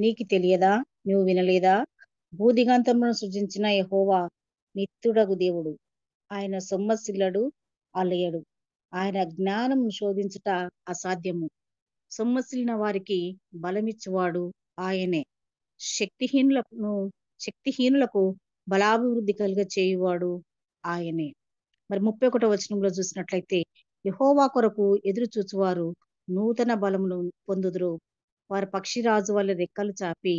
నీకు తెలియదా? నువ్వు వినలేదా? భూదిగంతములను సృజించిన యెహోవా నిత్యుడగు దేవుడు. ఆయన సొమ్మసిల్లడు, అలయడు. ఆయన జ్ఞానం శోధించుట అసాధ్యము. సొమ్మసిలిన వారికి బలమిచ్చువాడు ఆయనే. శక్తిహీనులను శక్తిహీనులకు బలాభివృద్ధి కలుగ చేయువాడు ఆయనే. మరి 31వ వచనంలో చూసినట్లయితే యెహోవా కొరకు ఎదురు చూచువారు నూతన బలమును పొందుదురు. వారు పక్షిరాజు వల్ల రెక్కలు చాపి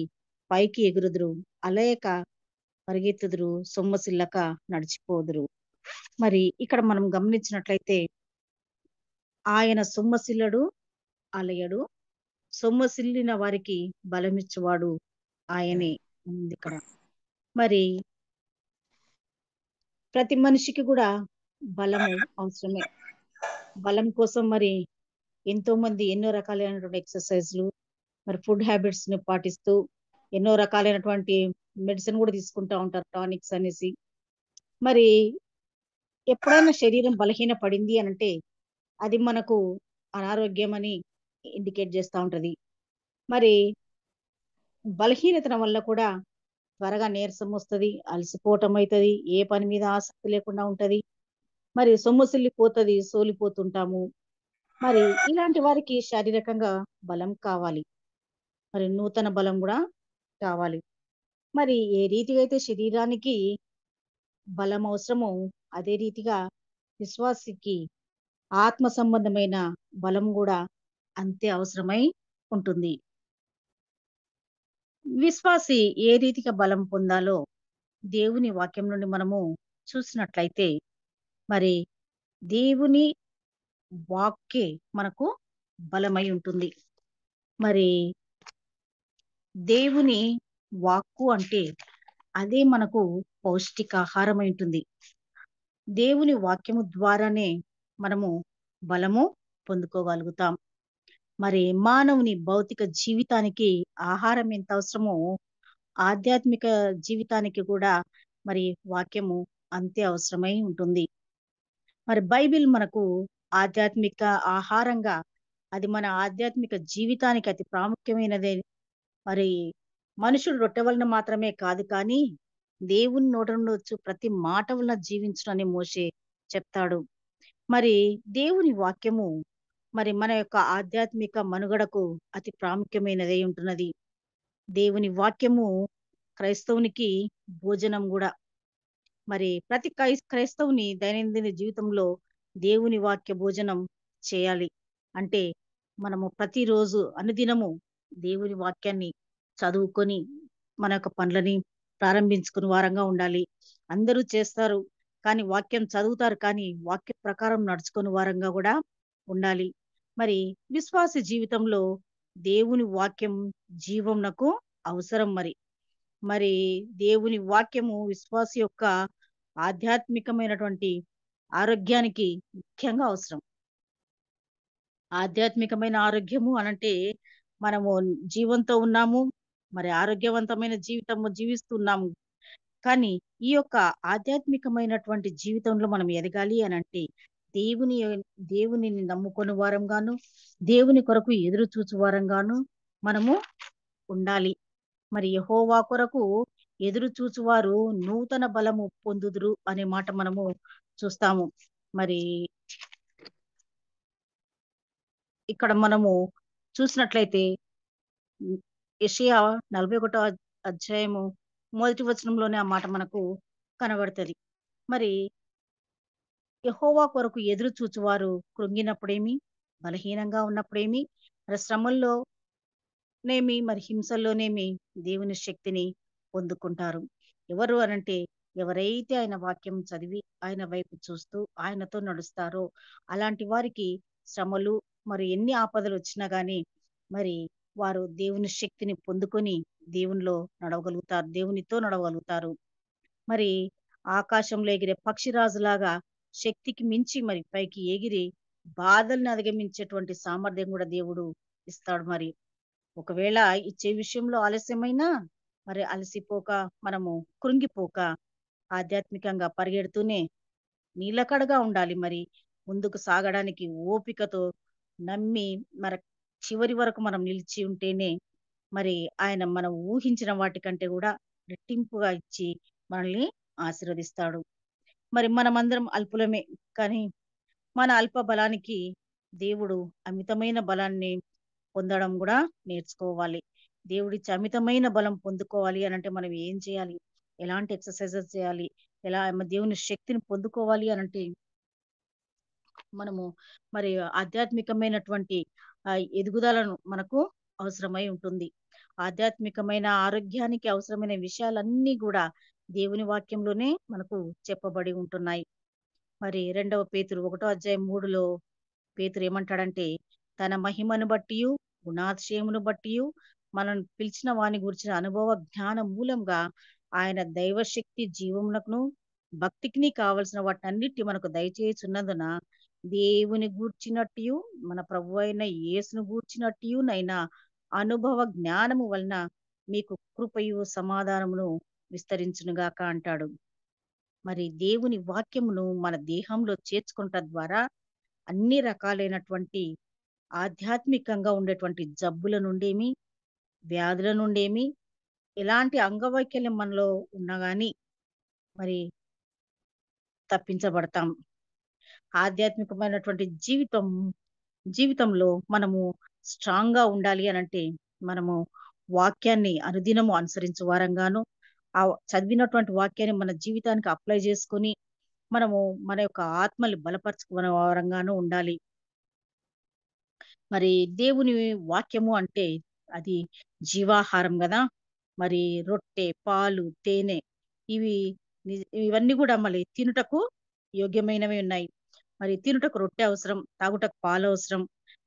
పైకి ఎగురుదురు. అలయక పరిగెత్తుదురు, సొమ్మసిల్లక నడిచిపోదురు. మరి ఇక్కడ మనం గమనించినట్లయితే ఆయన సొమ్మసిల్లడు, అలయడు. సొమ్మసిల్లిన వారికి బలమిచ్చువాడు ఆయనే ఉంది ఇక్కడ. మరి ప్రతి మనిషికి కూడా బలము అవసరమే. బలం కోసం మరి ఎంతో మంది ఎన్నో రకాలైనటువంటి ఎక్సర్సైజ్లు, మరి ఫుడ్ హ్యాబిట్స్ ని పాటిస్తూ ఎన్నో రకాలైనటువంటి మెడిసిన్ కూడా తీసుకుంటా ఉంటారు, టానిక్స్ అనేసి. మరి ఎప్పుడైనా శరీరం బలహీన పడింది అని అంటే అది మనకు అనారోగ్యం అని ఇండికేట్ చేస్తూ ఉంటది. మరి బలహీనత వల్ల కూడా త్వరగా నీరసం వస్తది, అలసిపోవటం అవుతుంది, ఏ పని మీద ఆసక్తి లేకుండా ఉంటది, మరి సొమ్మసిల్లిపోతది, సోలిపోతుంటాము. మరి ఇలాంటి వారికి శారీరకంగా బలం కావాలి, మరి నూతన బలం కూడా కావాలి. మరి ఏ రీతిగా అయితే శరీరానికి బలం అవసరమో అదే రీతిగా విశ్వాసికి ఆత్మ సంబంధమైన బలం కూడా అంతే అవసరమై ఉంటుంది. విశ్వాసి ఏ రీతిగా బలం పొందాలో దేవుని వాక్యం నుండి మనము చూసినట్లయితే మరి దేవుని వాక్కే మనకు బలమై ఉంటుంది. మరి దేవుని వాక్కు అంటే అదే మనకు పౌష్టికాహారమై ఉంటుంది. దేవుని వాక్యము ద్వారానే మనము బలము పొందుకోగలుగుతాం. మరి మానవుని భౌతిక జీవితానికి ఆహారం ఎంత అవసరమో ఆధ్యాత్మిక జీవితానికి కూడా మరి వాక్యము అంతే అవసరమై ఉంటుంది. మరి బైబిల్ మనకు ఆధ్యాత్మిక ఆహారంగా, అది మన ఆధ్యాత్మిక జీవితానికి అతి ప్రాముఖ్యమైనదే. మరి మనుషుడు రొట్టె వలన మాత్రమే కాదు కానీ దేవుని నోట నుండి వచ్చు ప్రతి మాట వలన జీవించునని మోషే చెప్తాడు. మరి దేవుని వాక్యము మరి మన యొక్క ఆధ్యాత్మిక మనుగడకు అతి ప్రాముఖ్యమైనదై ఉంటున్నది. దేవుని వాక్యము క్రైస్తవునికి భోజనం కూడా. మరి ప్రతి క్రైస్తవుని దైనందిన జీవితంలో దేవుని వాక్య భోజనం చేయాలి. అంటే మనము ప్రతిరోజు అనుదినము దేవుని వాక్యాన్ని చదువుకొని మన యొక్క పనులని ప్రారంభించుకుని వారంగా ఉండాలి. అందరూ చేస్తారు కానీ వాక్యం చదువుతారు కానీ వాక్య ప్రకారం నడుచుకుని వారంగా కూడా ఉండాలి. మరి విశ్వాస జీవితంలో దేవుని వాక్యం జీవమునకు అవసరం. మరి మరి దేవుని వాక్యము విశ్వాస యొక్క ఆధ్యాత్మికమైనటువంటి ఆరోగ్యానికి ముఖ్యంగా అవసరం. ఆధ్యాత్మికమైన ఆరోగ్యము అనంటే మనము జీవంతో ఉన్నాము, మరి ఆరోగ్యవంతమైన జీవితము జీవిస్తున్నాము. కానీ ఈ యొక్క ఆధ్యాత్మికమైనటువంటి జీవితంలో మనం ఎదగాలి అనంటే దేవుని దేవునిని నమ్ముకొని వారంగాను, దేవుని కొరకు ఎదురు చూచు వారంగాను మనము ఉండాలి. మరి యెహోవా కొరకు ఎదురు చూచువారు నూతన బలము పొందుదురు అనే మాట మనము చూస్తాము. మరి ఇక్కడ మనము చూసినట్లయితే యెషయా 41వ అధ్యాయము మొదటి వచనంలోనే ఆ మాట మనకు కనబడుతుంది. మరి యెహోవా కొరకు ఎదురు చూచువారు కృంగినప్పుడేమి, బలహీనంగా ఉన్నప్పుడేమి, మరి శ్రమల్లోనేమి, మరి హింసల్లోనేమి దేవుని శక్తిని పొందుకుంటారు. ఎవరు అనంటే ఎవరైతే ఆయన వాక్యం చదివి ఆయన వైపు చూస్తూ ఆయనతో నడుస్తారో అలాంటి వారికి శ్రమలు మరి ఎన్ని ఆపదలు వచ్చినా గాని మరి వారు దేవుని శక్తిని పొందుకొని దేవునిలో నడవగలుగుతారు, దేవునితో నడవగలుగుతారు. మరి ఆకాశంలో ఎగిరే పక్షిరాజులాగా శక్తికి మించి మరి పైకి ఎగిరి బాధల్ని అధిగమించేటువంటి సామర్థ్యం కూడా దేవుడు ఇస్తాడు. మరి ఒకవేళ ఇచ్చే విషయంలో ఆలస్యమైనా మరి అలసిపోక, మనము కృంగిపోక ఆధ్యాత్మికంగా పరిగెడుతూనే నిలకడగా ఉండాలి. మరి ముందుకు సాగడానికి ఓపికతో నమ్మి మరి చివరి వరకు మనం నిలిచి ఉంటేనే మరి ఆయన మనం ఊహించిన వాటికంటే కూడా రెట్టింపుగా ఇచ్చి మనల్ని ఆశీర్వదిస్తాడు. మరి మనమందరం అల్పులమే. కానీ మన అల్ప బలానికి దేవుడు అమితమైన బలాన్ని పొందడం గూడా నేర్చుకోవాలి. దేవుడిచ్చే అమితమైన బలం పొందుకోవాలి అనంటే మనం ఏం చేయాలి? ఎలాంటి ఎక్సర్‌సైజెస్ చేయాలి? ఎలా దేవుని శక్తిని పొందుకోవాలి అనంటే మనము మరి ఆధ్యాత్మికమైనటువంటి ఎదుగుదలను మనకు అవసరమై ఉంటుంది. ఆధ్యాత్మికమైన ఆరోగ్యానికి అవసరమైన విషయాలన్నీ గూడా దేవుని వాక్యంలోనే మనకు చెప్పబడి ఉంటున్నాయి. మరి 2వ పేతురు 1 అధ్యాయం 3లో పేతురు ఏమంటాడంటే, తన మహిమను బట్టియు, గుణాతిశయమును బట్టియు, మనల్ని పిలిచిన వాని గూర్చిన అనుభవ జ్ఞాన మూలంగా ఆయన దైవశక్తి జీవమునకును, భక్తికిని కావలసిన వాటన్నిటి మనకు దయచేయుచున్నందున, దేవుని గూర్చినట్టియు, మన ప్రభువైన యేసును గూర్చినట్టియునైన అనుభవ జ్ఞానము వలన మీకు కృపయు, సమాధానమును విస్తరించునుగాక అంటాడు. మరి దేవుని వాక్యమును మన దేహంలో చేర్చుకొనుట ద్వారా అన్ని రకాలైనటువంటి ఆధ్యాత్మికంగా ఉండేటువంటి జబ్బుల నుండేమి, వ్యాధుల నుండేమి, ఎలాంటి అంగవైకల్యం మనలో ఉన్నా గాని మరి తప్పించబడతాం. ఆధ్యాత్మికమైనటువంటి జీవితంలో మనము స్ట్రాంగ్‌గా ఉండాలి అనంటే, మనము వాక్యాన్ని అనుదినము అనుసరించు వారంగాను, చదివినటువంటి వాక్యాన్ని మన జీవితానికి అప్లై చేసుకొని, మనము మన యొక్క ఆత్మలు బలపరుచుకునే వారంగాను ఉండాలి. మరి దేవుని వాక్యము అంటే అది జీవాహారం గదా! మరి రొట్టె, పాలు, తేనె ఇవి ఇవన్నీ గూడా మళ్ళీ తినుటకు యోగ్యమైనవి ఉన్నాయి. మరి తినుటకు రొట్టె అవసరం, తాగుటకు పాలవసరం.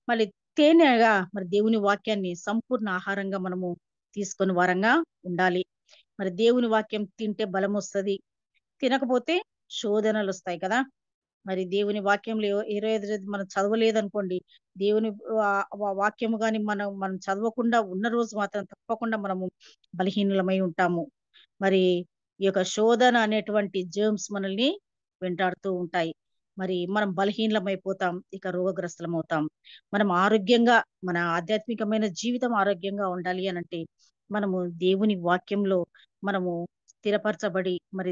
మళ్ళీ తేనెగా మరి దేవుని వాక్యాన్ని సంపూర్ణ ఆహారంగా మనము తీసుకొని వారంగా ఉండాలి. మరి దేవుని వాక్యం తింటే బలమొస్తది. తినకపోతే శోధనలొస్తాయి కదా! మరి దేవుని వాక్యంలో 25 మనం చదవలేదనుకోండి, దేవుని వాక్యము గాని మనం చదవకుండా ఉన్న రోజు మాత్రం తప్పకుండా మనము బలహీనులమై ఉంటాము. మరి ఈ యొక్క శోధన అనేటువంటి జెర్మ్స్ మనల్ని వెంటాడుతూ ఉంటాయి. మరి మనం బలహీనలమైపోతాం. ఇక రోగగ్రస్తులమవుతాం. మనం ఆరోగ్యంగా మన ఆధ్యాత్మికమైన జీవితం ఆరోగ్యంగా ఉండాలి అనంటే, మనము దేవుని వాక్యంలో మనము స్థిరపరచబడి మరి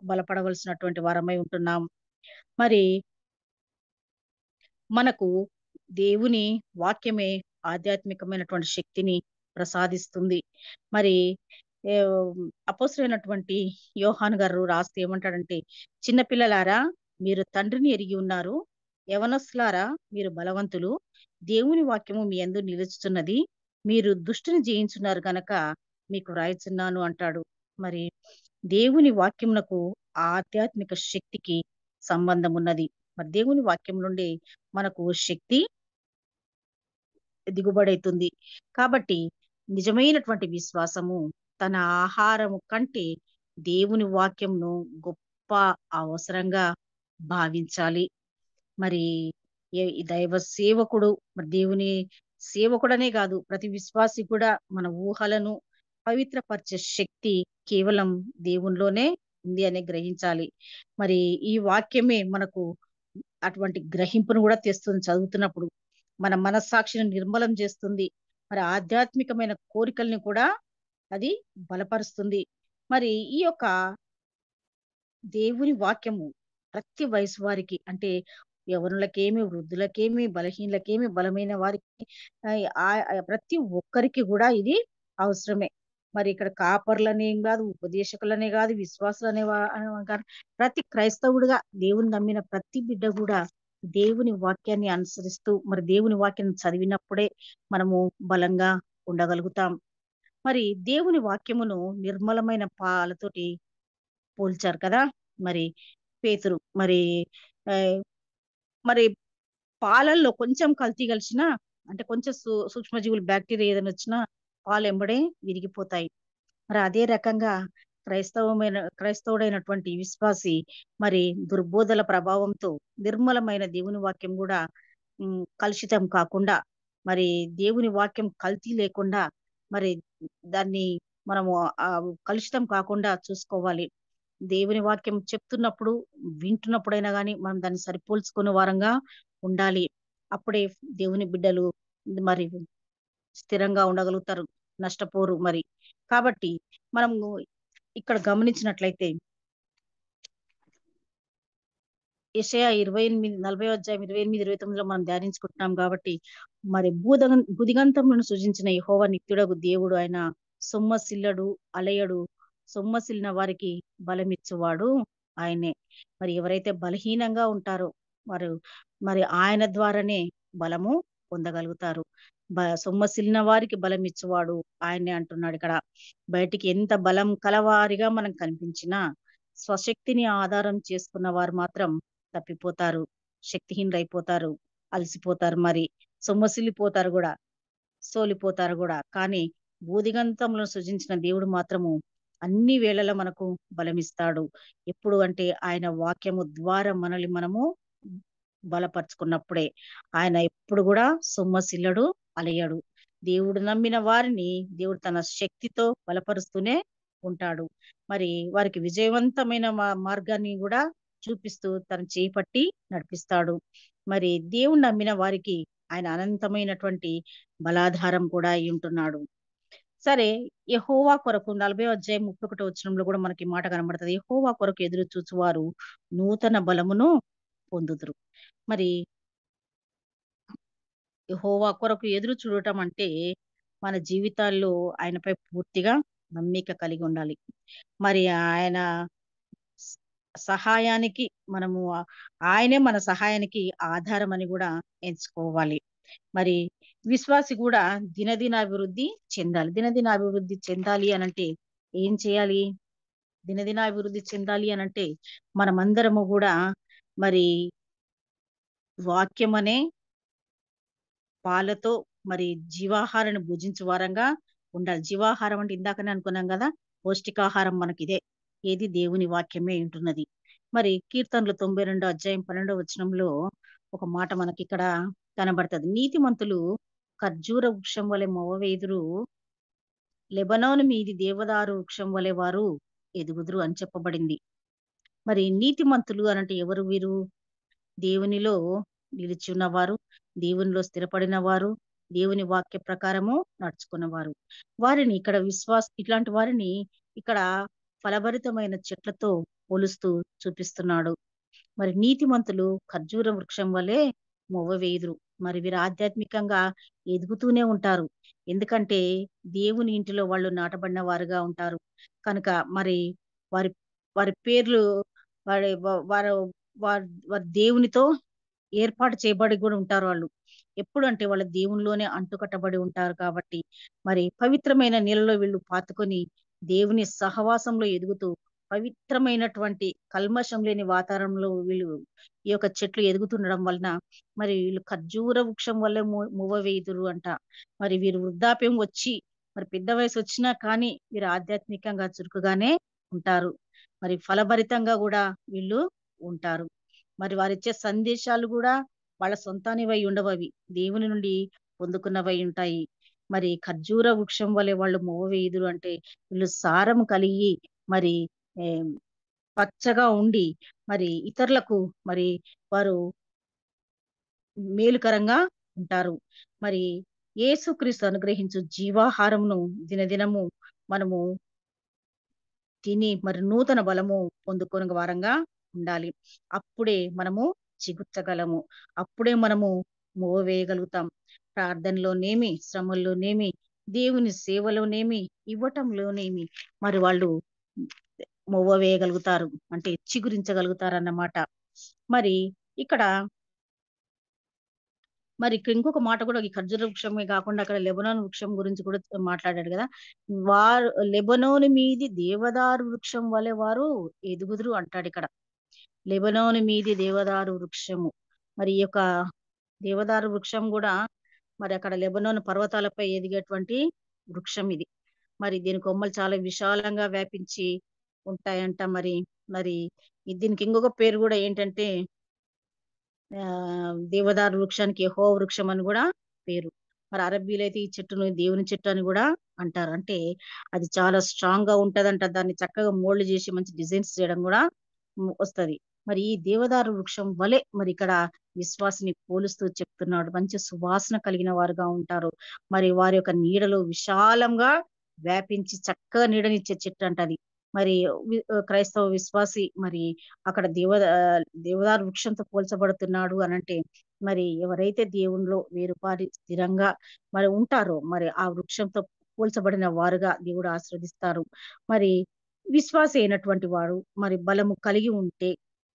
బలపడవలసినటువంటి వారమై ఉంటున్నాం. మరి మనకు దేవుని వాక్యమే ఆధ్యాత్మికమైనటువంటి శక్తిని ప్రసాదిస్తుంది. మరి అపోస్తలుడైనటువంటి యోహాను గారు రాస్తూ ఏమంటాడంటే, "చిన్న పిల్లలారా మీరు తండ్రిని ఎరిగి ఉన్నారు. యవనస్తులారా మీరు బలవంతులు. దేవుని వాక్యము మీ యందు నిలుచుచున్నది. మీరు దుష్టుని జయించున్నారు గనక మీకు వ్రాయుచున్నాను" అంటాడు. మరి దేవుని వాక్యమునకు ఆధ్యాత్మిక శక్తికి సంబంధం ఉన్నది. మరి దేవుని వాక్యం నుండి మనకు శక్తి దిగుబడైతుంది. కాబట్టి నిజమైనటువంటి విశ్వాసము తన ఆహారము కంటే దేవుని వాక్యంను గొప్ప అవసరంగా భావించాలి. మరి ఈ దైవ సేవకుడు మరి దేవుని సేవకుడనే కాదు, ప్రతి విశ్వాసి కూడా మన ఊహలను పవిత్రపరిచే శక్తి కేవలం దేవునిలోనే ఉంది అని గ్రహించాలి. మరి ఈ వాక్యమే మనకు అటువంటి గ్రహింపును కూడా తెస్తుంది చదువుతున్నప్పుడు. మన మనస్సాక్షిని నిర్మలం చేస్తుంది. మరి ఆధ్యాత్మికమైన కోరికల్ని కూడా అది బలపరుస్తుంది. మరి ఈ యొక్క దేవుని వాక్యము ప్రతి వయసు వారికి అంటే యవనులకేమి, వృద్ధులకేమి, బలహీనులకేమి, బలమైన వారికి ప్రతి ఒక్కరికి గూడా ఇది అవసరమే. మరి ఇక్కడ కాపరులనేం గాదు, ఉపదేశకులనే గాదు, విశ్వాసులనే కాదు. ప్రతి క్రైస్తవుడుగా దేవుని నమ్మిన ప్రతి బిడ్డ గూడా దేవుని వాక్యాన్ని అనుసరిస్తూ మరి దేవుని వాక్యం చదివినప్పుడే మనము బలంగా ఉండగలుగుతాం. మరి దేవుని వాక్యమును నిర్మలమైన పాలతోటి పోల్చారు కదా! మరి పేతురు మరి ఆహ్, మరి పాలల్లో కొంచెం కల్తీ కలిసినా అంటే కొంచెం సూక్ష్మజీవులు బాక్టీరియా ఏదైనా వచ్చినా పాలెంబడే విరిగిపోతాయి. మరి అదే రకంగా క్రైస్తవుడైనటువంటి విశ్వాసి మరి దుర్బోధల ప్రభావంతో నిర్మలమైన దేవుని వాక్యం గూడా కలుషితం కాకుండా మరి దేవుని వాక్యం కల్తీ లేకుండా మరి దాన్ని మనము కలుషితం కాకుండా చూసుకోవాలి. దేవుని వాక్యం చెప్తున్నప్పుడు, వింటున్నప్పుడైనా గాని మనం దాన్ని సరిపోల్చుకునే వారంగా ఉండాలి. అప్పుడే దేవుని బిడ్డలు మరి స్థిరంగా ఉండగలుగుతారు. నష్టపోరు మరి. కాబట్టి మనము ఇక్కడ గమనించినట్లయితే యెషయా 28 40 అధ్యాయం 28, 29లో మనం ధ్యానించుకుంటున్నాం కాబట్టి మరి భుదిగంతములను సృజించిన యెహోవా నిత్యుడగు దేవుడు ఆయన సొమ్మసిల్లడు, అలయడు. సొమ్మసిలిన వారికి బలమిచ్చువాడు ఆయనే. మరి ఎవరైతే బలహీనంగా ఉంటారో వారు మరి ఆయన ద్వారానే బలము పొందగలుగుతారు. సొమ్మసిలిన వారికి బలం ఇచ్చువాడు ఆయనే అంటున్నాడు ఇక్కడ. బయటికి ఎంత బలం కలవారిగా మనం కనిపించినా స్వశక్తిని ఆధారం చేసుకున్న వారు మాత్రం తప్పిపోతారు, శక్తిహీనులైపోతారు, అలసిపోతారు, మరి సొమ్మసిల్లిపోతారు కూడా, సోలిపోతారు కూడా. కానీ భూదిగంతములను సృజించిన దేవుడు మాత్రము అన్ని వేళలా మనకు బలమిస్తాడు. ఎప్పుడు అంటే ఆయన వాక్యము ద్వారా మనల్ని మనము బలపరుచుకున్నప్పుడే. ఆయన ఎప్పుడు కూడా సొమ్మసిల్లడు, అలయడు. దేవుడు నమ్మిన వారిని దేవుడు తన శక్తితో బలపరుస్తూనే ఉంటాడు. మరి వారికి విజయవంతమైన మార్గాన్ని కూడా చూపిస్తూ తన చేయి పట్టి నడిపిస్తాడు. మరి దేవుడు నమ్మిన వారికి ఆయన అనంతమైనటువంటి బలాధారం కూడా అయి ఉంటున్నాడు. సరే, యెహోవా కొరకు 40 అధ్యాయం 31 వచనంలో కూడా మనకి మాట కనబడుతుంది. యెహోవా కొరకు ఎదురు చూచువారు నూతన బలమును పొందుదురు. మరి యెహోవా కొరకు ఎదురు చూడటం అంటే మన జీవితాల్లో ఆయనపై పూర్తిగా నమ్మిక కలిగి ఉండాలి. మరి ఆయన సహాయానికి మనము ఆయనే మన సహాయానికి ఆధారం అని కూడా ఎంచుకోవాలి. మరి విశ్వాసి కూడా దినదినాభివృద్ధి చెందాలి. దినదినాభివృద్ధి చెందాలి అనంటే ఏం చేయాలి? దినదినాభివృద్ధి చెందాలి అనంటే మనమందరము కూడా మరి వాక్యం అనే పాలతో మరి జీవాహారాన్ని భుజించు వారంగా ఉండాలి. జీవాహారం అంటే ఇందాకనే అనుకున్నాం కదా, పౌష్టికాహారం మనకి ఇదే. ఏది? దేవుని వాక్యమే ఉంటున్నది. మరి కీర్తనలు 92 అధ్యాయం 12 వచనంలో ఒక మాట మనకి ఇక్కడ కనబడుతుంది. నీతిమంతులు ఖర్జూర వృక్షం వలె మొవ్వవేయుదురు, లెబనోను మీది దేవదారు వృక్షం వలె వారు ఎదుగుదురు అని చెప్పబడింది. మరి నీతిమంతులు అనంటే ఎవరు వీరు? దేవునిలో నిలిచి ఉన్నవారు, దేవునిలో స్థిరపడిన వారు, దేవుని వాక్య ప్రకారము నడుచుకున్నవారు. వారిని ఇక్కడ ఇట్లాంటి వారిని ఇక్కడ ఫలభరితమైన చెట్లతో పోలుస్తూ చూపిస్తున్నాడు. మరి నీతిమంతులు ఖర్జూర వృక్షం వలె మొవ్వవేయుదురు. మరి వీరు ఆధ్యాత్మికంగా ఎదుగుతూనే ఉంటారు. ఎందుకంటే దేవుని ఇంటిలో వాళ్ళు నాటబడిన వారుగా ఉంటారు కనుక మరి వారి వారి పేర్లు వారి వారు వారి వారి దేవునితో ఏర్పాటు చేయబడి కూడా ఉంటారు వాళ్ళు. ఎప్పుడు అంటే వాళ్ళ దేవునిలోనే అంటుకట్టబడి ఉంటారు కాబట్టి మరి పవిత్రమైన నీళ్ళలో వీళ్ళు పాతుకొని దేవుని సహవాసంలో ఎదుగుతూ పవిత్రమైనటువంటి కల్మషం లేని వాతావరణంలో వీళ్ళు ఈ యొక్క చెట్లు ఎదుగుతుండడం వలన మరి వీళ్ళు ఖర్జూర వృక్షం వల్ల మువ్వవేయుదురు అంట. మరి వీరు వృద్ధాప్యం వచ్చి మరి పెద్ద వయసు వచ్చినా కానీ వీరు ఆధ్యాత్మికంగా చురుకుగానే ఉంటారు. మరి ఫలభరితంగా కూడా వీళ్ళు ఉంటారు. మరి వారిచ్చే సందేశాలు కూడా వాళ్ళ సొంతానివై ఉండవు, అవి దేవుని నుండి పొందుకున్నవై ఉంటాయి. మరి ఖర్జూర వృక్షం వలె వాళ్ళు మొవ్వవేయుదురు అంటే వీళ్ళు సారం కలిగి మరి పచ్చగా ఉండి మరి ఇతరులకు మరి వారు మేలుకరంగా ఉంటారు. మరి యేసుక్రీస్తు అనుగ్రహించు జీవాహారమును దినదినము మనము తిని మరి నూతన బలము పొందుకునే వారంగా ఉండాలి. అప్పుడే మనము చిగుర్చగలము. అప్పుడే మనము మోవేయగలుగుతాం. ప్రార్థనలోనేమి, శ్రమల్లోనేమి, దేవుని సేవలోనేమి, ఇవ్వటంలోనేమి మరి వాళ్ళు మొవ్వ వేయగలుగుతారు, అంటే చిగురించగలుగుతారన్నమాట. మరి ఇక్కడ మరి ఇంకొక మాట కూడా, ఈ ఖర్జూర వృక్షమే కాకుండా అక్కడ లెబనోన్ వృక్షం గురించి కూడా మాట్లాడాడు కదా. వారు లెబనోను మీది దేవదారు వృక్షం వలె వారు ఎదుగుదురు అంటాడు ఇక్కడ. లెబనోను మీది దేవదారు వృక్షము. మరి ఈ యొక్క దేవదారు వృక్షం కూడా మరి అక్కడ లెబనోను పర్వతాలపై ఎదిగేటువంటి వృక్షం ఇది. మరి దీని కొమ్మలు చాలా విశాలంగా వ్యాపించి ఉంటాయంట. మరి మరి దీనికి ఇంకొక పేరు కూడా ఏంటంటే దేవదారు వృక్షానికి యెహోవా వృక్షం అని కూడా పేరు. మరి అరబ్బీలు అయితే ఈ చెట్టును దేవుని చెట్టు అని కూడా అంటారు. అంటే అది చాలా స్ట్రాంగ్ గా ఉంటదంట. దాన్ని చక్కగా మోల్డ్ చేసి మంచి డిజైన్స్ చేయడం కూడా వస్తది. మరి ఈ దేవదారు వృక్షం వలె మరి ఇక్కడ విశ్వాసిని పోలుస్తూ చెప్తున్నాడు. మంచి సువాసన కలిగిన వారుగా ఉంటారు. మరి వారి యొక్క నీడలో విశాలంగా వ్యాపించి చక్కగా నీడనిచ్చే చెట్టు అంట అది. మరి క్రైస్తవ విశ్వాసి మరి అక్కడ దేవదారు వృక్షంతో పోల్చబడుతున్నాడు అనంటే, మరి ఎవరైతే దేవునిలో వేరుపారి స్థిరంగా మరి ఉంటారో మరి ఆ వృక్షంతో పోల్చబడిన వారుగా దేవుడు ఆశీర్వదిస్తారు. మరి విశ్వాసి అయినటువంటి వాడు మరి బలము కలిగి ఉంటే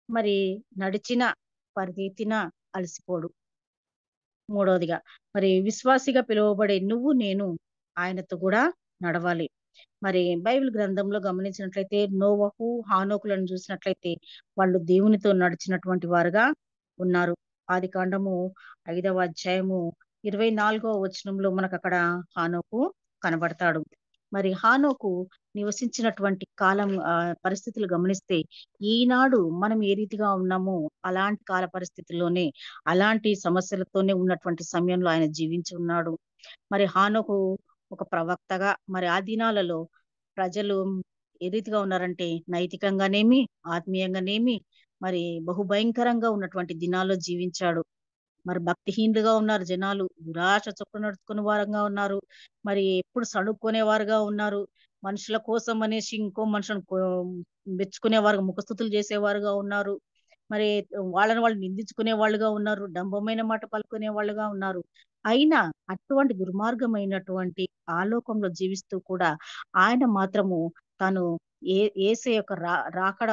మరి నడిచిన పరిగెత్తిన అలసిపోడు. మూడవదిగా మరి విశ్వాసిగా పిలువబడే నువ్వు నేను ఆయనతో కూడా నడవాలి. మరి బైబిల్ గ్రంథంలో గమనించినట్లయితే నోవహు, హానోకులను చూసినట్లయితే వాళ్ళు దేవునితో నడిచినటువంటి వారుగా ఉన్నారు. ఆదికాండము 5వ అధ్యాయము 24వ వచనంలో మనకక్కడ హానోకు కనబడతాడు. మరి హానోకు నివసించినటువంటి కాలం పరిస్థితులు గమనిస్తే ఈనాడు మనం ఏ రీతిగా ఉన్నామో అలాంటి కాల పరిస్థితుల్లోనే అలాంటి సమస్యలతోనే ఉన్నటువంటి సమయంలో ఆయన జీవించి ఉన్నాడు. మరి హానోకు ఒక ప్రవక్తగా మరి ఆ దినాలలో ప్రజలు ఏ రీతిగా ఉన్నారంటే నైతికంగానేమి, ఆత్మీయంగానేమి మరి బహుభయంకరంగా ఉన్నటువంటి దినాల్లో జీవించాడు. మరి భక్తిహీనులుగా ఉన్నారు జనాలు. దురాశ చొప్పున నడుచుకునే వారంగా ఉన్నారు. మరి ఎప్పుడు సణుక్కునేవారుగా ఉన్నారు. మనుషుల కోసం అనేసి ఇంకో మనుషులను మెచ్చుకునేవారుగా, ముఖస్తుతులు చేసేవారుగా ఉన్నారు. మరి వాళ్ళని వాళ్ళు నిందించుకునే వాళ్ళుగా ఉన్నారు. డంబమైన మాట పలుకునే వాళ్ళుగా ఉన్నారు. అయినా అటువంటి దుర్మార్గమైనటువంటి ఆలోకంలో జీవిస్తూ కూడా ఆయన మాత్రము తాను ఏ యేసయ్య యొక్క రాకడ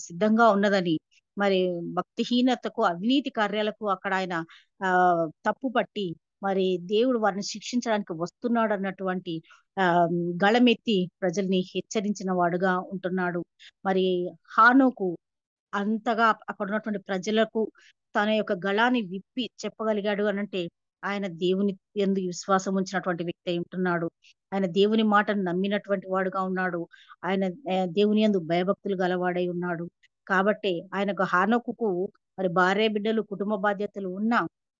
సిద్ధంగా ఉన్నదని మరి భక్తిహీనతకు, అవినీతి కార్యాలకు అక్కడ ఆయన తప్పు పట్టి మరి దేవుడు వారిని శిక్షించడానికి వస్తున్నాడు అన్నటువంటి గళమెత్తి ప్రజల్ని హెచ్చరించిన వాడుగా ఉంటున్నాడు. మరి హానోకు అంతగా అక్కడ ఉన్నటువంటి ప్రజలకు తన యొక్క గళాన్ని విప్పి చెప్పగలిగాడు అనంటే ఆయన దేవుని యందు విశ్వాసం ఉంచినటువంటి వ్యక్తి అయి ఉంటున్నాడు. ఆయన దేవుని మాటను నమ్మినటువంటి వాడుగా ఉన్నాడు. ఆయన దేవుని యందు భయభక్తులు గలవాడై ఉన్నాడు. కాబట్టే ఆయనకు హానోకుకు మరి భార్య బిడ్డలు, కుటుంబ బాధ్యతలు ఉన్న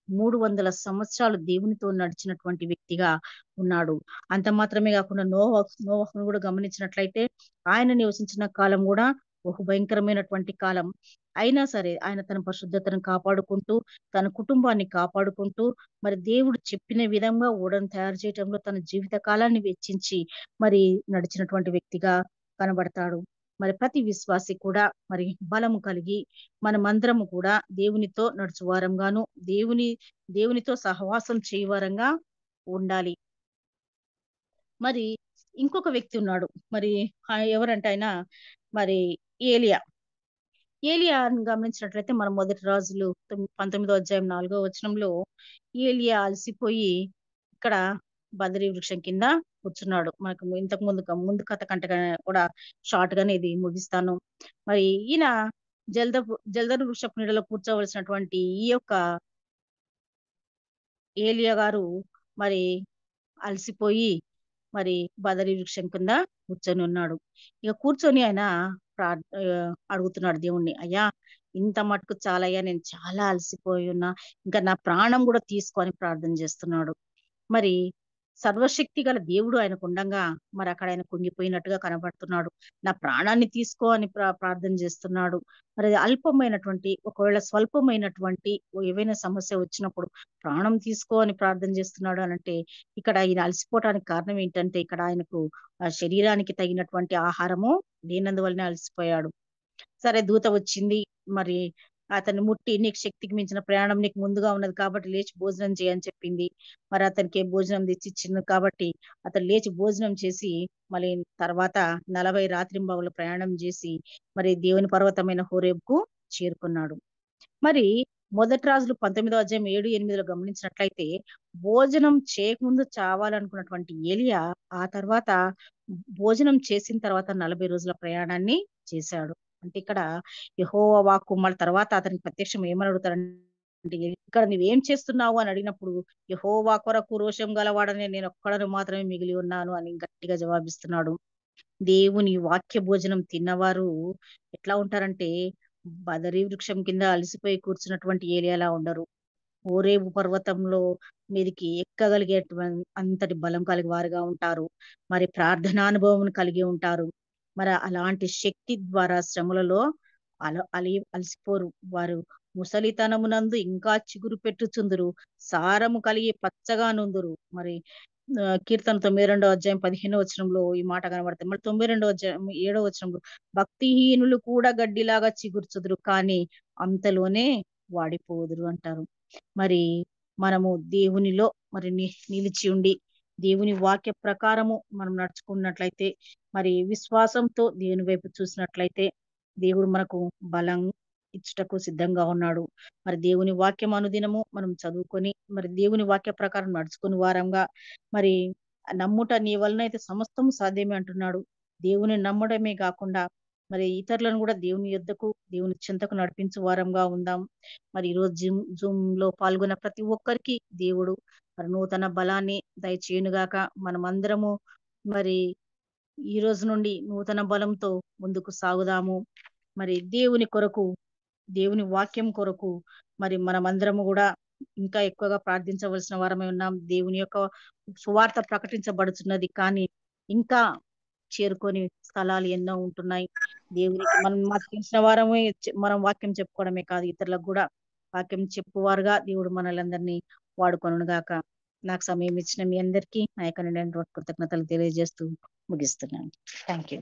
300 సంవత్సరాలు దేవునితో నడిచినటువంటి వ్యక్తిగా ఉన్నాడు. అంత మాత్రమే కాకుండా నోవహును కూడా గమనించినట్లయితే ఆయన నివసించిన కాలం కూడా బహుభయంకరమైనటువంటి కాలం. అయినా సరే ఆయన తన పరిశుద్ధతను కాపాడుకుంటూ, తన కుటుంబాన్ని కాపాడుకుంటూ, మరి దేవుడు చెప్పిన విధంగా ఓడను తయారు చేయటంలో తన జీవిత కాలాన్ని వెచ్చించి మరి నడిచినటువంటి వ్యక్తిగా కనబడతాడు. మరి ప్రతి విశ్వాసి కూడా మరి బలము కలిగి మనమందరము కూడా దేవునితో నడుచువారంగాను, దేవునితో సహవాసం చేయవారంగా ఉండాలి. మరి ఇంకొక వ్యక్తి ఉన్నాడు. మరి ఎవరంటే ఆయన మరి ఏలియా. ఏలియాను గమనించినట్లయితే మనం మొదటి రాజులు 19వ అధ్యాయం 4వ వచనంలో ఏలియా అలసిపోయి ఇక్కడ బదరీ వృక్షం కింద కూర్చున్నాడు. మనకు ఇంతకు ముందు కథ కంటే కూడా షార్ట్ గానే ఇది ముగిస్తాను. మరి ఈయన జల్దరు వృక్షపు నీడలో కూర్చోవలసినటువంటి ఈ యొక్క ఏలియా గారు మరి అలసిపోయి మరి బదరీ వృక్షం కింద కూర్చొని ఉన్నాడు. ఇక కూర్చొని ఆయన అడుగుతున్నాడు దేవుణ్ణి, అయ్యా ఇంత మటుకు చాలయ్యా, నేను చాలా అలసిపోయి ఉన్నా, ఇంకా నా ప్రాణం కూడా తీసుకో అని ప్రార్థన చేస్తున్నాడు. మరి సర్వశక్తి గల దేవుడు ఆయనకు ఉండంగా మరి అక్కడ ఆయన కుంగిపోయినట్టుగా కనబడుతున్నాడు. నా ప్రాణాన్ని తీసుకో అని ప్రార్థన చేస్తున్నాడు. మరి అల్పమైనటువంటి, ఒకవేళ స్వల్పమైనటువంటి ఏవైనా సమస్య వచ్చినప్పుడు ప్రాణం తీసుకో అని ప్రార్థన చేస్తున్నాడు అనంటే ఇక్కడ ఈయన అలసిపోవటానికి కారణం ఏంటంటే ఇక్కడ ఆయనకు ఆ శరీరానికి తగినటువంటి ఆహారము లేనందువల్లనే అలసిపోయాడు. సరే దూత వచ్చింది. మరి అతన్ని ముట్టి, నీకు శక్తికి మించిన ప్రయాణం నీకు ముందుగా ఉన్నది కాబట్టి లేచి భోజనం చేయని చెప్పింది. మరి అతనికి భోజనం తెచ్చి ఇచ్చింది కాబట్టి అతను లేచి భోజనం చేసి మళ్ళీ తర్వాత 40 రాత్రింబవళ్ళు ప్రయాణం చేసి మరి దేవుని పర్వతమైన హోరేబుకు చేరుకున్నాడు. మరి మొదటి రాజులు 19వ అధ్యాయం 7-8లో గమనించినట్లయితే భోజనం చేయకముందు చావాలనుకున్నటువంటి ఏలియా ఆ తర్వాత భోజనం చేసిన తర్వాత 40 రోజుల ప్రయాణాన్ని చేశాడు. అంటే ఇక్కడ యెహోవా వాక్కు మళ్ళీ తర్వాత అతనికి ప్రత్యక్షం ఏమని అడుగుతాడంటే, ఇక్కడ నువ్వేం చేస్తున్నావు అని అడిగినప్పుడు యెహోవా కొరకు రోషం గలవాడని నేను ఒక్కడను మాత్రమే మిగిలి ఉన్నాను అని గట్టిగా జవాబిస్తున్నాడు. దేవుని వాక్య భోజనం తిన్నవారు ఎట్లా ఉంటారంటే బదరీ వృక్షం కింద అలసిపోయి కూర్చున్నటువంటి ఏలియాలా ఉండరు. హోరేబు పర్వతంలో మీదికి ఎక్కగలిగేటువంటి అంతటి బలం కలిగి వారుగా ఉంటారు. మరి ప్రార్థనానుభవం కలిగి ఉంటారు. మరి అలాంటి శక్తి ద్వారా శ్రమలలో అలసిపోరు. వారు ముసలితనమునందు ఇంకా చిగురు పెట్టుచుందురు. సారము కలిగి పచ్చగా నుందురు. మరి కీర్తన 92 అధ్యాయం 15 వచనంలో ఈ మాట కనబడుతుంది. మరి 92 అధ్యాయం 7 వచనంలో భక్తిహీనులు కూడా గడ్డిలాగా చిగుర్చుదురు కానీ అంతలోనే వాడిపోదురు అంటారు. మరి మనము దేవునిలో మరి నిలిచి ఉండి దేవుని వాక్య ప్రకారము మనం నడుచుకున్నట్లయితే మరి విశ్వాసంతో దేవుని వైపు చూసినట్లయితే దేవుడు మనకు బలం ఇచ్చుటకు సిద్ధంగా ఉన్నాడు. మరి దేవుని వాక్యం అనుదినము మనం చదువుకొని మరి దేవుని వాక్య ప్రకారం నడుచుకుని వారంగా మరి నమ్ముట నీ వలన అయితే సమస్తము సాధ్యమే అంటున్నాడు. దేవుని నమ్మడమే కాకుండా మరి ఇతరులను కూడా దేవుని యొద్దకు దేవుని చింతకు నడిపించు వారంగా ఉందాం. మరి ఈరోజు జూమ్ లో పాల్గొన్న ప్రతి ఒక్కరికి దేవుడు మరి నూతన బలాన్ని దయచేయునుగాక. మనమందరము మరి ఈ రోజు నుండి నూతన బలంతో ముందుకు సాగుదాము. మరి దేవుని కొరకు దేవుని వాక్యం కొరకు మరి మనమందరము కూడా ఇంకా ఎక్కువగా ప్రార్థించవలసిన వారమై ఉన్నాం. దేవుని యొక్క సువార్త ప్రకటించబడుతున్నది కానీ ఇంకా చేరుకొని స్థలాలు ఎన్నో ఉంటున్నాయి. దేవునికి మనం మాకు తెలిసిన వారమే మనం వాక్యం చెప్పుకోవడమే కాదు ఇతరులకు కూడా వాక్యం చెప్పువారుగా దేవుడు మనలందరినీ వాడుకొనును గాక. నాకు సమయం ఇచ్చిన మీ అందరికీ నా యొక్క నిండైన కృతజ్ఞతలు తెలియజేస్తూ ముగిస్తున్నాను. Thank you.